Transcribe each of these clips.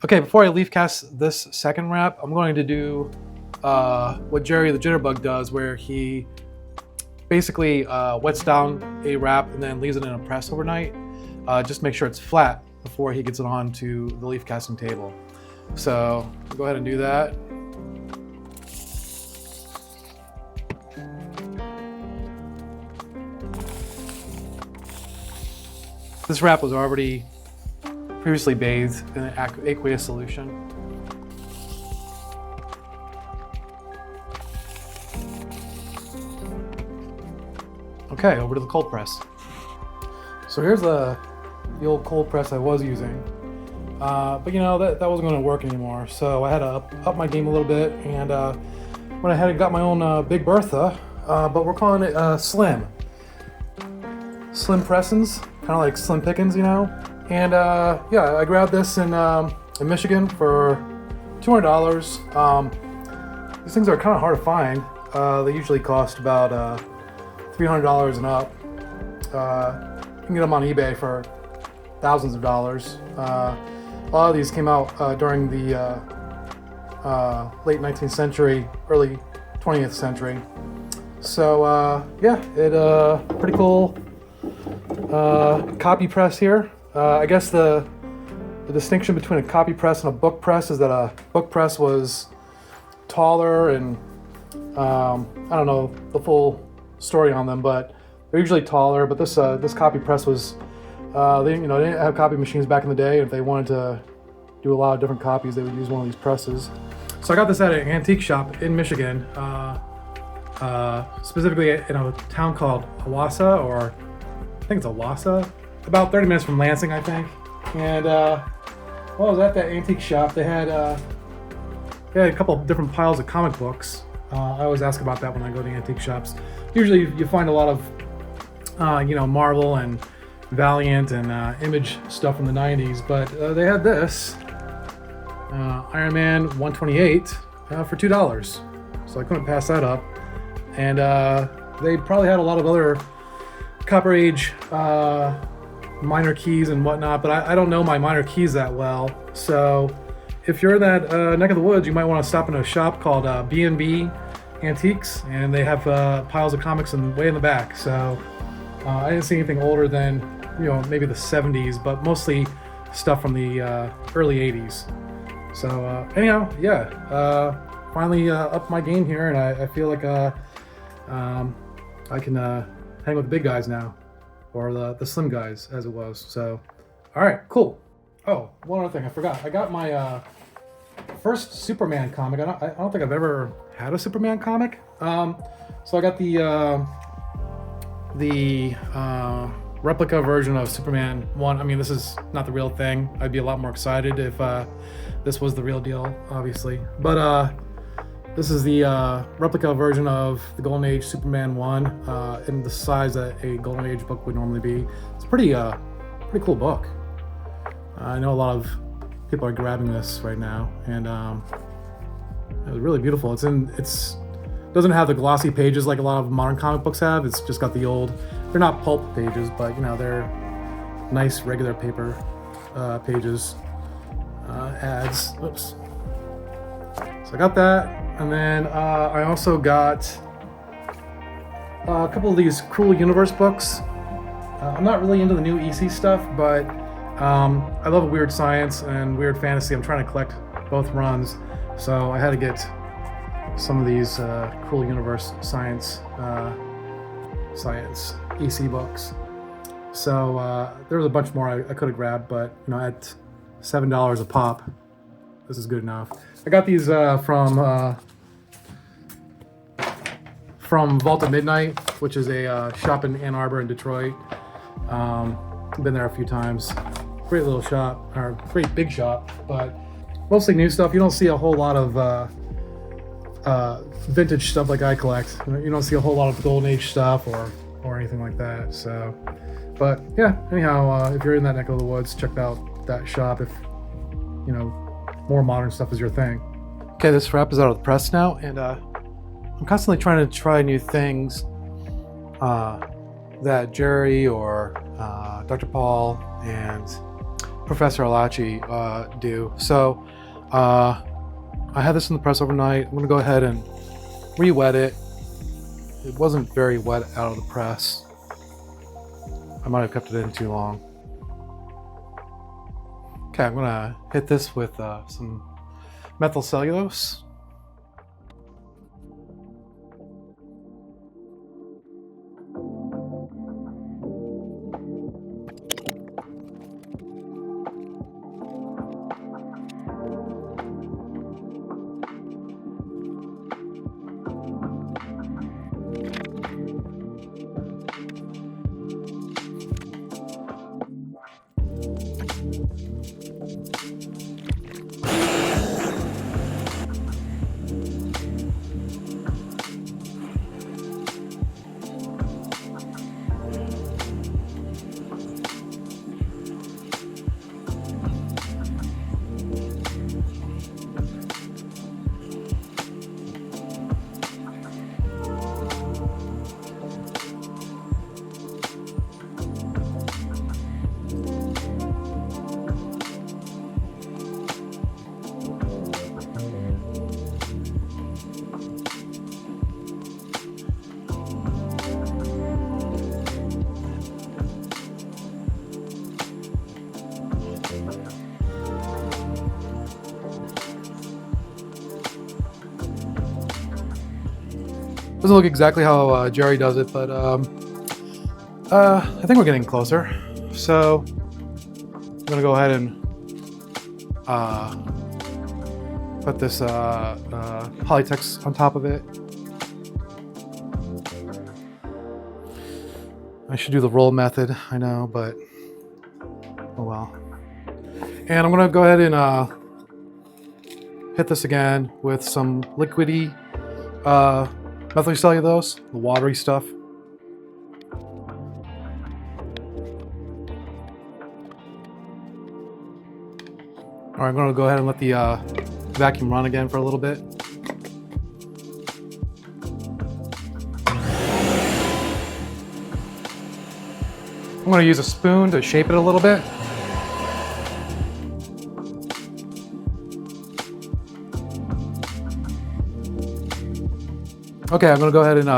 Okay, before I leaf cast this second wrap, I'm going to do what Jerry the Jitterbug does, where he basically wets down a wrap and then leaves it in a press overnight. Just make sure it's flat before he gets it onto the leaf casting table. So go ahead and do that. This wrap was already previously bathed in an aqueous solution. Okay, over to the cold press. So here's the old cold press I was using. But you know, that wasn't going to work anymore, so I had to up my game a little bit, and went ahead and got my own Big Bertha, but we're calling it Slim. Slim Pressins, kind of like Slim Pickens, you know? And yeah, I grabbed this in Michigan for $200. These things are kind of hard to find. They usually cost about $300 and up. You can get them on eBay for thousands of dollars. A lot of these came out during the late 19th century, early 20th century. So yeah, pretty cool copy press here. I guess the distinction between a copy press and a book press is that a book press was taller, and I don't know the full story on them, but they're usually taller. But this copy press was, they didn't have copy machines back in the day. If they wanted to do a lot of different copies, they would use one of these presses. So I got this at an antique shop in Michigan, specifically in a town called Owasso, or I think it's Owasso, about 30 minutes from Lansing, I think. And while I was at that antique shop, they had a couple of different piles of comic books. I always ask about that when I go to antique shops. Usually you find a lot of Marvel and Valiant and Image stuff from the 90s, but they had this Iron Man 128 for $2, so I couldn't pass that up. And they probably had a lot of other Copper Age minor keys and whatnot, but I don't know my minor keys that well. So if you're in that neck of the woods, you might want to stop in a shop called B&B Antiques, and they have piles of comics way in the back. So I didn't see anything older than maybe the 70s, but mostly stuff from the early 80s. So anyhow, yeah, finally upped my game here, and I feel like I can hang with the big guys now, or the slim guys as it was. So all right, cool. Oh, one other thing I forgot. I got my first Superman comic. I don't think I've ever had a Superman comic. So I got the replica version of Superman 1. I mean, this is not the real thing. I'd be a lot more excited if this was the real deal, obviously. But this is the replica version of the Golden Age Superman 1 in the size that a Golden Age book would normally be. It's a pretty cool book. I know a lot of people are grabbing this right now, and it's really beautiful. It doesn't have the glossy pages like a lot of modern comic books have. It's just got the old, they're not pulp pages, but they're nice regular paper pages. Ads. Oops. So I got that, and then I also got a couple of these Cruel Universe books. I'm not really into the new EC stuff, but I love weird science and weird fantasy. I'm trying to collect both runs, so I had to get some of these Cruel Universe science EC books. So there was a bunch more I could have grabbed, but at $7 a pop, this is good enough. I got these from Vault at Midnight, which is a shop in Ann Arbor and Detroit. Been there a few times. Great little shop, or great big shop, but mostly new stuff. You don't see a whole lot of vintage stuff like I collect. You don't see a whole lot of Golden Age stuff or anything like that. So, but yeah. Anyhow, if you're in that neck of the woods, check out that shop if more modern stuff is your thing. Okay, this wrap is out of the press now, and I'm constantly trying to try new things that Jerry or Dr. Paul and Professor Alachi do. So I had this in the press overnight. I'm going to go ahead and re-wet it. It wasn't very wet out of the press. I might have kept it in too long. Okay, I'm going to hit this with some methyl cellulose. Doesn't look exactly how Jerry does it, but I think we're getting closer. So I'm gonna go ahead and put this Polytex on top of it. I should do the roll method, I know, but oh well. And I'm gonna go ahead and hit this again with some liquidy methyl cellulose, the watery stuff. All right, I'm going to go ahead and let the vacuum run again for a little bit. I'm going to use a spoon to shape it a little bit. Okay, I'm going to go ahead and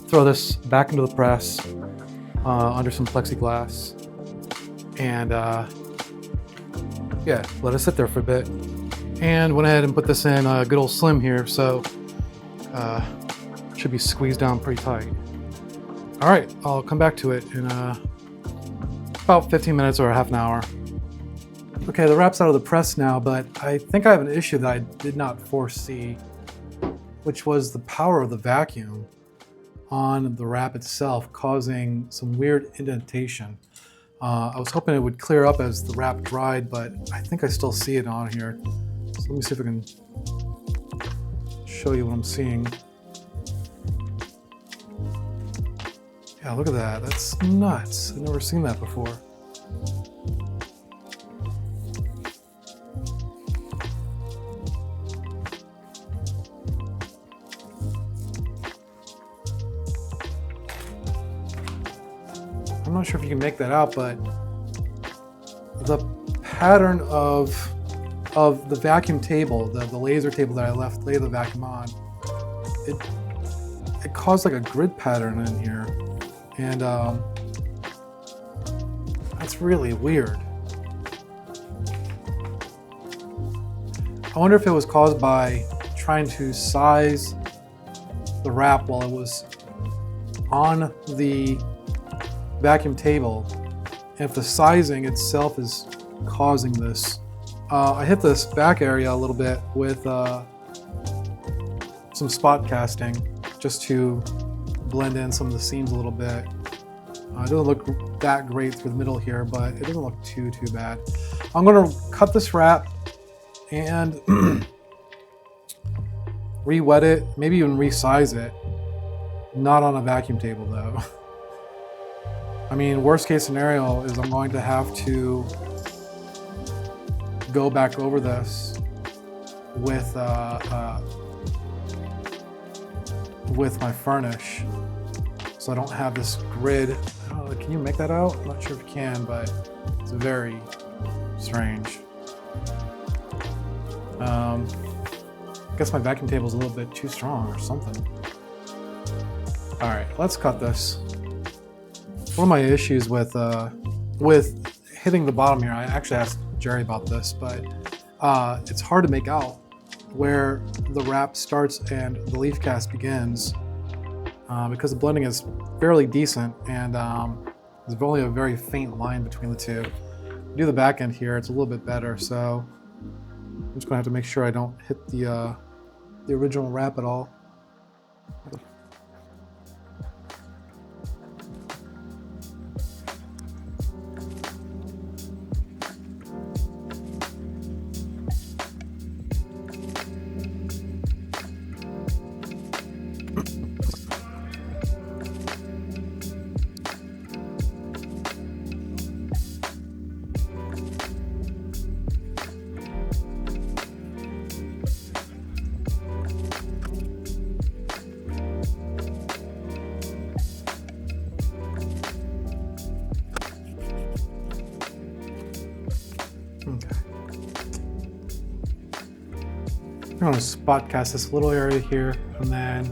throw this back into the press under some plexiglass. And yeah, let it sit there for a bit. And went ahead and put this in good old slim here, so should be squeezed down pretty tight. All right, I'll come back to it in about 15 minutes or a half an hour. Okay, the wrap's out of the press now, but I think I have an issue that I did not foresee, which was the power of the vacuum on the wrap itself causing some weird indentation. I was hoping it would clear up as the wrap dried, but I think I still see it on here. So let me see if I can show you what I'm seeing. Yeah, look at that. That's nuts. I've never seen that before. I'm not sure if you can make that out, but the pattern of the vacuum table, the laser table that I lay the vacuum on, it caused like a grid pattern in here, and that's really weird. I wonder if it was caused by trying to size the wrap while it was on the vacuum table, and if the sizing itself is causing this. I hit this back area a little bit with some spot casting just to blend in some of the seams a little bit. It doesn't look that great through the middle here, but it doesn't look too bad. I'm going to cut this wrap and re-wet it, maybe even resize it. Not on a vacuum table though. I mean, worst case scenario is I'm going to have to go back over this with my furnish, so I don't have this grid. I don't know, can you make that out? I'm not sure if you can, but it's very Strange. I guess my vacuum table is a little bit too strong or something. All right, let's cut this. One of my issues with hitting the bottom here, I actually asked Jerry about this, but it's hard to make out where the wrap starts and the leaf cast begins because the blending is fairly decent and there's only a very faint line between the two. Do the back end here, it's a little bit better, so I'm just gonna have to make sure I don't hit the original wrap at all. Okay. I'm going to spot cast this little area here and then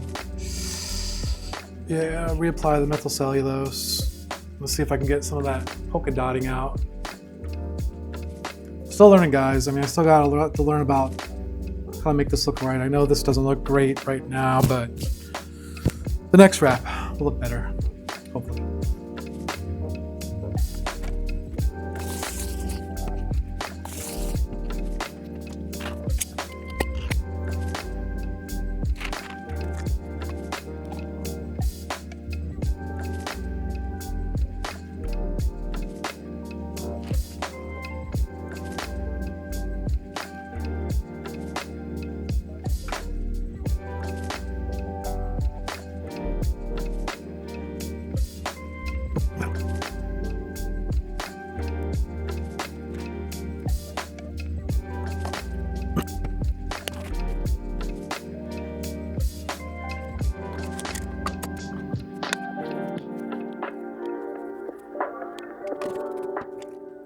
reapply the methyl cellulose. Let's see if I can get some of that polka dotting out. Still learning, guys. I mean, I still got a lot to learn about how to make this look right. I know this doesn't look great right now, but the next wrap will look better, hopefully.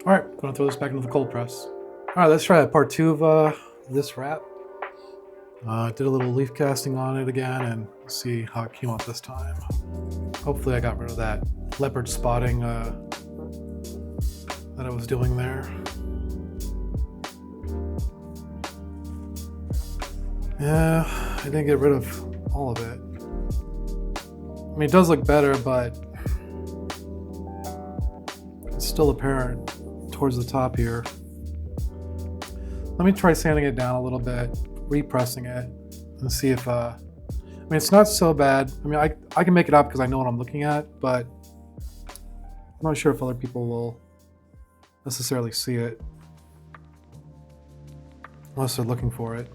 All right, gonna throw this back into the cold press. All right, let's try part 2 of this wrap. Did a little leaf casting on it again and see how it came out this time. Hopefully I got rid of that leopard spotting that I was doing there. Yeah, I didn't get rid of all of it. I mean, it does look better, but it's still apparent towards the top here. Let me try sanding it down a little bit, repressing it, and see if, I mean, it's not so bad. I mean, I can make it up because I know what I'm looking at, but I'm not sure if other people will necessarily see it unless they're looking for it.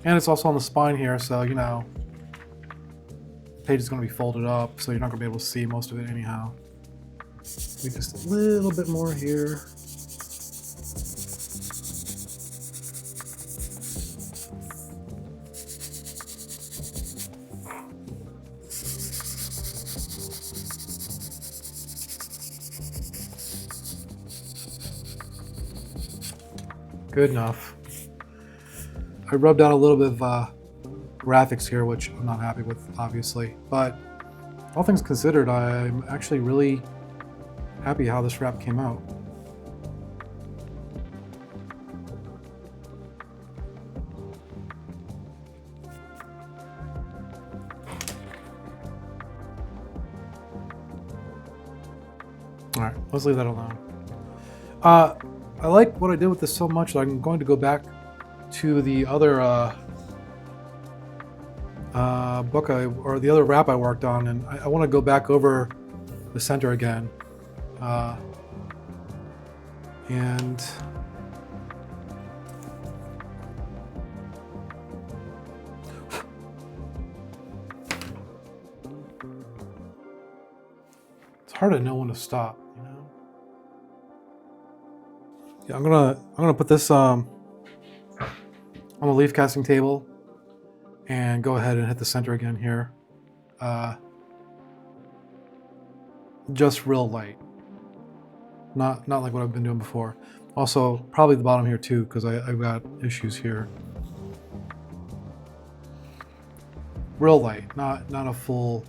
And it's also on the spine here, so, you know, the page is going to be folded up, so you're not going to be able to see most of it anyhow. Maybe just a little bit more here. Good enough. I rubbed out a little bit of graphics here, which I'm not happy with, obviously. But all things considered, I'm actually really happy how this wrap came out. All right, let's leave that alone. I like what I did with this so much that I'm going to go back to the other book or the other wrap I worked on, and I want to go back over the center again. And it's hard to know when to stop, you know. Yeah, I'm gonna put this on the leaf casting table and go ahead and hit the center again here. Just real light. Not like what I've been doing before. Also, probably the bottom here too, because I've got issues here. Real light, not a full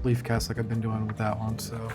leaf cast like I've been doing with that one. So